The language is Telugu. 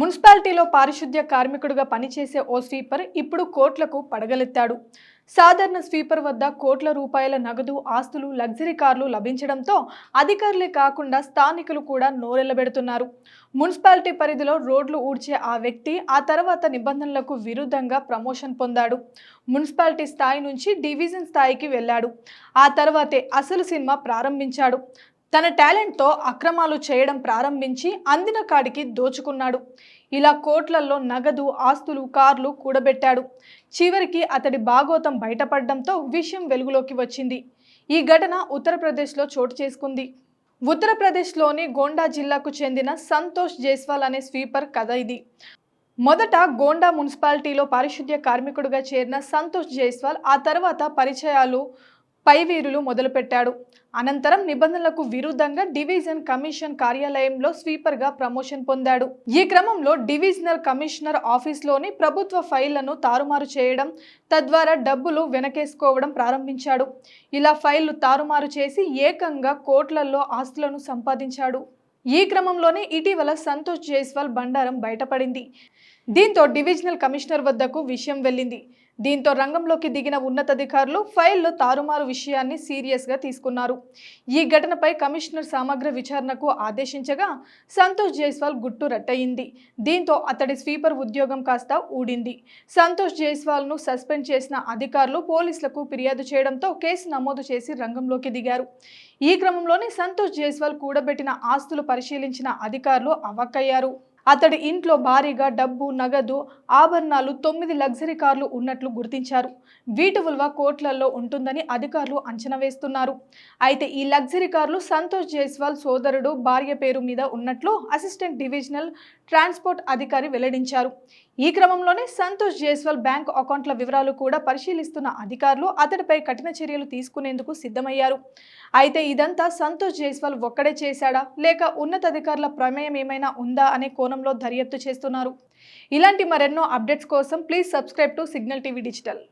మున్సిపాలిటీలో పారిశుద్ధ్య కార్మికుడిగా పనిచేసే ఓ స్వీపర్ ఇప్పుడు కోట్లకు పడగలెత్తాడు. సాధారణ స్వీపర్ వద్ద కోట్ల రూపాయల నగదు, ఆస్తులు, లగ్జరీ కార్లు లభించడంతో అధికారులే కాకుండా స్థానికులు కూడా నోరెళ్లబెడుతున్నారు. మున్సిపాలిటీ పరిధిలో రోడ్లు ఊడ్చే ఆ వ్యక్తి ఆ తర్వాత నిబంధనలకు విరుద్ధంగా ప్రమోషన్ పొందాడు. మున్సిపాలిటీ స్థాయి నుంచి డివిజన్ స్థాయికి వెళ్ళాడు. ఆ తర్వాతే అసలు సినిమా ప్రారంభించాడు. తన టాలెంట్తో అక్రమాలు చేయడం ప్రారంభించి అందిన కాడికి దోచుకున్నాడు. ఇలా కోట్లల్లో నగదు, ఆస్తులు, కార్లు కూడబెట్టాడు. చివరికి అతడి బాగోతం బయటపడడంతో విషయం వెలుగులోకి వచ్చింది. ఈ ఘటన ఉత్తరప్రదేశ్లో చోటు చేసుకుంది. ఉత్తరప్రదేశ్లోని గోండా జిల్లాకు చెందిన సంతోష్ జైస్వాల్ అనే స్వీపర్ కథ ఇది. మొదట గోండా మున్సిపాలిటీలో పారిశుద్ధ్య కార్మికుడిగా చేరిన సంతోష్ జైస్వాల్ ఆ తర్వాత పరిచయాలు, పైవీరులు మొదలుపెట్టాడు. అనంతరం నిబంధనలకు విరుద్ధంగా డివిజన్ కమిషన్ కార్యాలయంలో స్వీపర్గా ప్రమోషన్ పొందాడు. ఈ క్రమంలో డివిజనల్ కమిషనర్ ఆఫీస్లోని ప్రభుత్వ ఫైళ్లను తారుమారు చేయడం, తద్వారా డబ్బులు వెనకేసుకోవడం ప్రారంభించాడు. ఇలా ఫైళ్లు తారుమారు చేసి ఏకంగా కోట్లల్లో ఆస్తులను సంపాదించాడు. ఈ క్రమంలోనే ఇటీవల సంతోష్ జైస్వాల్ బండారం బయటపడింది. దీంతో డివిజనల్ కమిషనర్ వద్దకు విషయం వెళ్ళింది. దీంతో రంగంలోకి దిగిన ఉన్నతాధికారులు ఫైళ్లు తారుమారు విషయాన్ని సీరియస్గా తీసుకున్నారు. ఈ ఘటనపై కమిషనర్ సమగ్ర విచారణకు ఆదేశించగా సంతోష్ జైస్వాల్ గుట్టు రట్టయింది. దీంతో అతడి స్వీపర్ ఉద్యోగం కాస్త ఊడింది. సంతోష్ జైస్వాల్ను సస్పెండ్ చేసిన అధికారులు పోలీసులకు ఫిర్యాదు చేయడంతో కేసు నమోదు చేసి రంగంలోకి దిగారు. ఈ క్రమంలోనే సంతోష్ జైస్వాల్ కూడబెట్టిన ఆస్తులు పరిశీలించిన అధికారులు అవాక్కయ్యారు. అతడి ఇంట్లో భారీగా డబ్బు, నగదు, ఆభరణాలు, 9 లగ్జరీ కార్లు ఉన్నట్లు గుర్తించారు. వీటి విలువ కోట్లలో ఉంటుందని అధికారులు అంచనా వేస్తున్నారు. అయితే ఈ లగ్జరీ కార్లు సంతోష్ జైస్వాల్ సోదరుడు, భార్య పేరు మీద ఉన్నట్లు అసిస్టెంట్ డివిజనల్ ట్రాన్స్పోర్ట్ అధికారి వెల్లడించారు. ఈ క్రమంలోనే సంతోష్ జైస్వాల్ బ్యాంక్ అకౌంట్ల వివరాలు కూడా పరిశీలిస్తున్న అధికారులు అతడిపై కఠిన చర్యలు తీసుకునేందుకు సిద్ధమయ్యారు. అయితే ఇదంతా సంతోష్ జైస్వాల్ ఒక్కడే చేశాడా, లేక ఉన్నతాధికారుల ప్రమేయం ఏమైనా ఉందా అనే కోణంలో దర్యాప్తు చేస్తున్నారు. ఇలాంటి మరెన్నో అప్డేట్స్ కోసం please subscribe to signal TV digital.